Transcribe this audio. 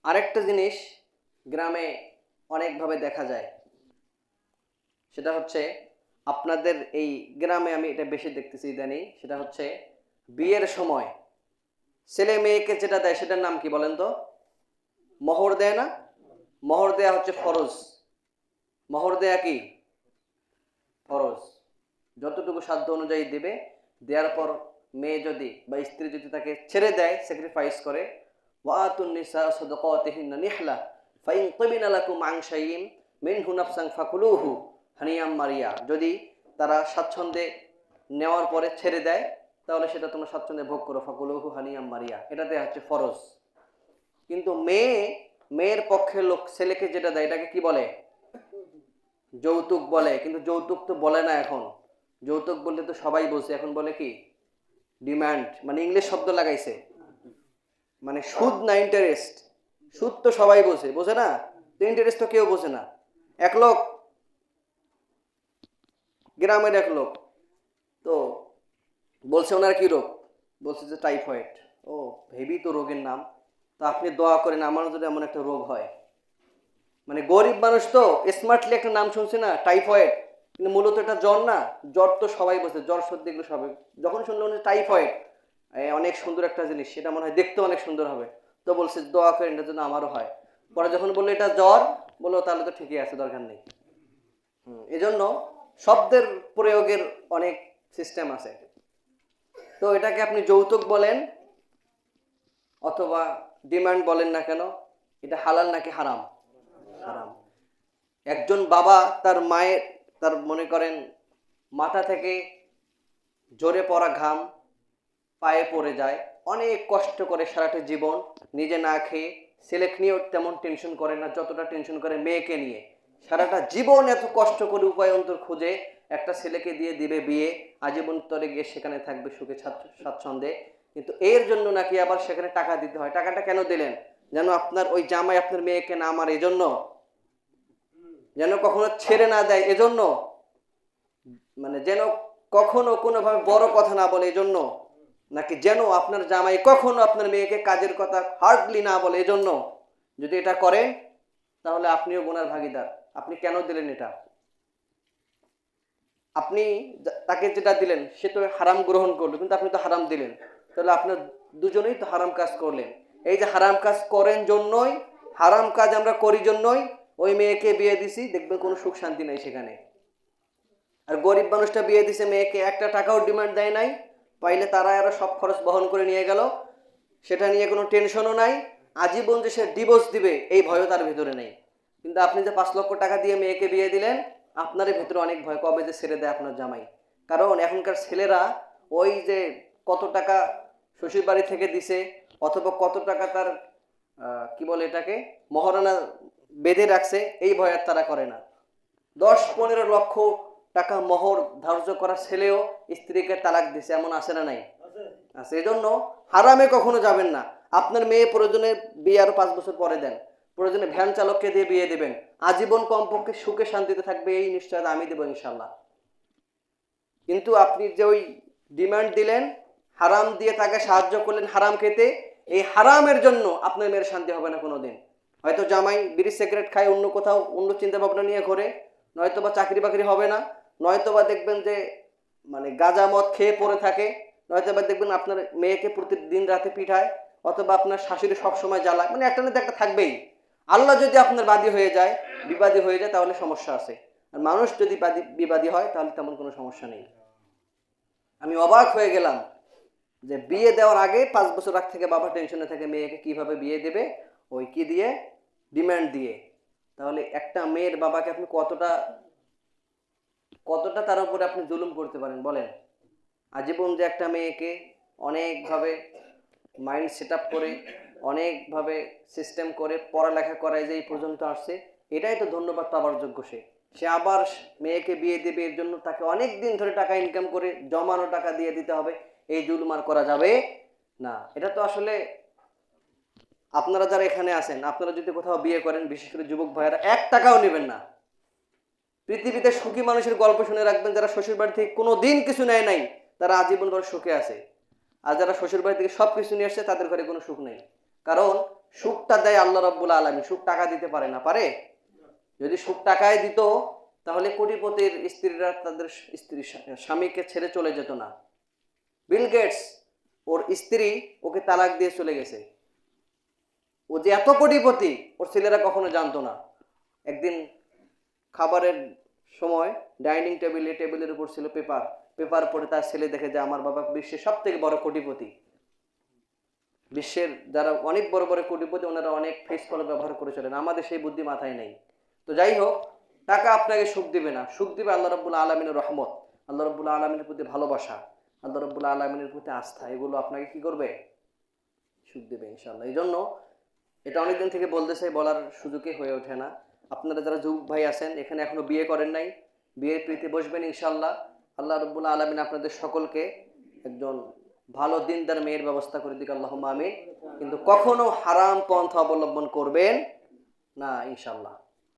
আরেকটা জিনিস গ্রামে অনেকভাবে দেখা যায়, সেটা হচ্ছে আপনাদের এই গ্রামে আমি এটা বেশি দেখতেছি ইদানিং। সেটা হচ্ছে বিয়ের সময় ছেলে মেয়েকে যেটা দেয় সেটার নাম কি বলেন তো? মোহর দেয় না? মোহর দেয়া হচ্ছে ফরজ। মোহর দেয়া কি ফরজ। যতটুকু সাধ্য অনুযায়ী দিবে, দেওয়ার পর মেয়ে যদি বা স্ত্রী যদি তাকে ছেড়ে দেয়, স্যাক্রিফাইস করে, ওয়াতুন নিসা সাদাকাতিহিন্না নিহলা ফাইন তাবিনা লাকুম আন শাইইন মিনহু নাফসান ফাকুলুহু হানিয়াম মারিয়া, যদি তারা স্বাচ্ছন্দ্যে নেওয়ার পরে ছেড়ে দেয় তাহলে সেটা তোমরা স্বাচ্ছন্দ্যে ভোগ করো, ফাকুলুহু হানিয়াম মারিয়া, এটাতে হচ্ছে ফরজ। কিন্তু মেয়ের পক্ষে লোক ছেলেকে যেটা দেয় এটাকে কি বলে? যৌতুক বলে। কিন্তু যৌতুক তো বলে না এখন। যৌতুক বলতে তো সবাই বলছে, এখন বলে কি ডিমান্ড, মানে ইংলিশ শব্দ লাগাইছে, মানে সুদ না ইন্টারেস্ট। সুদ তো সবাই বোঝে না, তো ইন্টারেস্ট তো কেউ বোঝে না। এক লোক, গ্রামের এক লোক, তো বলছে ওনার কি রোগ, বলছে যে টাইফয়েড। ও হেভি তো রোগের নাম, তো আপনি দোয়া করেন আমার যদি এমন একটা রোগ হয়। মানে গরিব মানুষ তো স্মার্টলি একটা নাম শুনছে না, টাইফয়েড, কিন্তু মূলত এটা জ্বর না। জ্বর তো সবাই বলছে, জ্বর সর্দি এগুলো সবাই। যখন শুনলাম যে টাইফয়েড অনেক সুন্দর একটা জিনিস, সেটা মনে হয় দেখতেও অনেক সুন্দর হবে, তো বলছে দোয়া করেন এটার জন্য আমারও হয়। পরে যখন বললো এটা জ্বর, বললো তাহলে তো ঠিকই আছে, দরকার নেই। এজন্য শব্দের প্রয়োগের অনেক সিস্টেম আছে। তো এটাকে আপনি যৌতুক বলেন অথবা ডিমান্ড বলেন না কেন, এটা হালাল নাকি হারাম? হারাম। একজন বাবা তার মায়ের, তার মনে করেন মাথা থেকে ঝরে পড়া ঘাম পায়ে পড়ে যায়, অনেক কষ্ট করে সারাটা জীবন, নিজে না খেয়ে, ছেলেকে নিয়েও তেমন টেনশন করে না যতটা টেনশন করে মেয়েকে নিয়ে। সারাটা জীবন এত কষ্ট করে উপায় অন্তর খুঁজে একটা ছেলেকে দিয়ে দিবে বিয়ে, আজীবন তরে গিয়ে সেখানে থাকবে সুখে স্বাচ্ছন্দ্যে। কিন্তু এর জন্য নাকি আবার সেখানে টাকা দিতে হয়। টাকাটা কেন দিলেন? যেন আপনার ওই জামাই আপনার মেয়েকে না মারে এজন্য, যেন কখনো ছেড়ে না দেয় এজন্য, মানে যেন কখনো কোনোভাবে বড় কথা না বলে এজন্য, নাকি যেন আপনার জামাই কখনো আপনার মেয়েকে কাজের কথা হার্ডলি না বলে এজন্য? যদি এটা করেন তাহলে আপনিও গুনার ভাগীদার। আপনি কেন দিলেন এটা? আপনি তাকে যেটা দিলেন সে তো হারাম গ্রহণ করলো, কিন্তু আপনি তো হারাম দিলেন, তাহলে আপনার দুজনেই তো হারাম কাজ করলেন। এই যে হারাম কাজ করেন জন্যই, হারাম কাজ আমরা করি জন্যই ওই মেয়েকে বিয়ে দিছি, দেখবেন কোনো সুখ শান্তি নাই সেখানে। আর গরিব মানুষটা বিয়ে দিছে মেয়েকে, একটা টাকাও ডিমান্ড দেয় নাই, পাইলে তারা আরো সব খরচ বহন করে নিয়ে গেল, সেটা নিয়ে কোনো টেনশনও নাই। আজীবন যে সে ডিভোর্স দিবে এই ভয়ও তার ভিতরে নেই। কিন্তু আপনি যে 5 লক্ষ টাকা দিয়ে মেয়েকে বিয়ে দিলেন, আপনারই ভিতরে অনেক ভয় কবে যে ছেড়ে দেয় আপনার জামাই। কারণ এখনকার ছেলেরা ওই যে কত টাকা শ্বশুর বাড়ি থেকে দিছে, অথবা কত টাকা তার কি বলে এটাকে মহারণা বেঁধে রাখছে, এই ভয় আর তারা করে না। 10-15 লক্ষ টাকা মোহর ধার্য করা ছেলেও স্ত্রীকে তালাক দিছে, এমন আছে না নাই? আছে। এজন্য হারামে কখনো যাবেন না। আপনার মেয়ে প্রয়োজনে বিয়ে আরো 5 বছর পরে দেন, প্রয়োজনে ভ্যান চালককে দিয়ে বিয়ে দেবেন, আজীবন কমপক্ষে সুখে শান্তিতে থাকবে এই নিশ্চয়তা আমি দেবো ইনশাল্লাহ। কিন্তু আপনি যে ওই ডিমান্ড দিলেন, হারাম দিয়ে তাকে সাহায্য করলেন হারাম খেতে, এই হারামের জন্য আপনার মেয়ের শান্তি হবে না কোনোদিন। হয়তো জামাই বিড়ি সিগারেট খায়, অন্য কোথাও অন্য চিন্তা ভাবনা নিয়ে ঘোরে, নয়তো বা চাকরি বাকরি হবে না, নয়তো বা দেখবেন যে মানে গাঁজা মদ খেয়ে পড়ে থাকে, নয়তো বা দেখবেন আপনার মেয়েকে প্রতিদিন রাতে পিঠায়, অথবা আপনার শাশুড়ি সবসময় জ্বালায়, মানে একটা না একটা থাকবেই। আল্লাহ যদি আপনার বাদী হয়ে যায়, বিবাদী হয়ে যায়, তাহলে সমস্যা আছে। আর মানুষ যদি বিবাদী হয় তাহলে তেমন কোনো সমস্যা নেই। আমি অবাক হয়ে গেলাম যে বিয়ে দেওয়ার আগে 5 বছর আগ থেকে বাবা টেনশনে থাকে মেয়েকে কিভাবে বিয়ে দেবে, ওই কি দিয়ে, ডিমান্ড দিয়ে। তাহলে একটা মেয়ের বাবাকে আপনি কতটা কতটা তার উপরে আপনি জুলুম করতে পারেন বলেন? আজীবন যে একটা মেয়েকে অনেকভাবে মাইন্ড সেট আপ করে, অনেকভাবে সিস্টেম করে পড়ালেখা করায় যে এই পর্যন্ত আসছে, এটাই তো ধন্যবাদ পাওয়ার যোগ্য। সে আবার মেয়েকে বিয়ে দেবে, এর জন্য তাকে অনেক দিন ধরে টাকা ইনকাম করে জমানো টাকা দিয়ে দিতে হবে, এই জুলুম আর করা যাবে না। এটা তো আসলে আপনারা যারা এখানে আছেন, আপনারা যদি কোথাও বিয়ে করেন, বিশেষ করে যুবক ভাইয়েরা, 1 টাকাও নেবেন না। পৃথিবীতে সুখী মানুষের গল্প শুনে রাখবেন, যারা শ্বশুর বাড়ি থেকে কোনো দিন কিছু নেয় নাই তারা আজীবন ধরে সুখে আছে। আর যারা শ্বশুর বাড়ি থেকে সব কিছু নিয়ে আসছে তাদের ঘরে কোনো সুখ নেই। কারণ সুখটা দেয় আল্লাহ রাব্বুল আলামিন। সুখ টাকা দিতে পারে না, পারে? যদি সুখ টাকায় দিত তাহলে কোটিপতির স্ত্রীরা তাদের স্বামীকে ছেড়ে চলে যেত না। বিল গেটস, ওর স্ত্রী ওকে তালাক দিয়ে চলে গেছে। ও যে এত কোটিপতি ওর ছেলেরা কখনো জানতো না। একদিন খাবারের সময় ডাইনিং টেবিলের উপর ছিল পেপার। পেপার পড়ে তার ছেলে দেখে যে আমার বাবা বিশ্বের সব থেকে বড় কোটিপতি। বিশ্বের যারা অনেক বড় বড় কোটিপতি ওনারা অনেক ফেস ফলো ব্যবহার করে চলেন, আমাদের সেই বুদ্ধি মাথায় নেই। তো যাই হোক, টাকা আপনাকে সুখ দিবে না, সুখ দিবে আল্লাহ রাব্বুল আলামিনের রহমত, আল্লাহ রাব্বুল আলামিনের প্রতি ভালোবাসা, আল্লাহ রাব্বুল আলামিনের প্রতি আস্থা। এগুলো আপনাকে কি করবে? সুখ দেবে ইনশাআল্লাহ। এই জন্য এটা অনেকদিন থেকে বলতে চাই, বলার সুযোগই হয়ে ওঠে না। আপনারা যারা যুবক ভাই আছেন, এখানে এখনো বিয়ে করেন নাই, বিয়ের প্রীতি বসবেন ইনশাআল্লাহ। আল্লাহ রাব্বুল আলামিন আপনাদের সকলকে একজন ভালো দিনদার মেয়ের ব্যবস্থা করে দিক, আল্লাহুম্মা আমিন। কিন্তু কখনো হারাম পন্থা অবলম্বন করবেন না ইনশাআল্লাহ।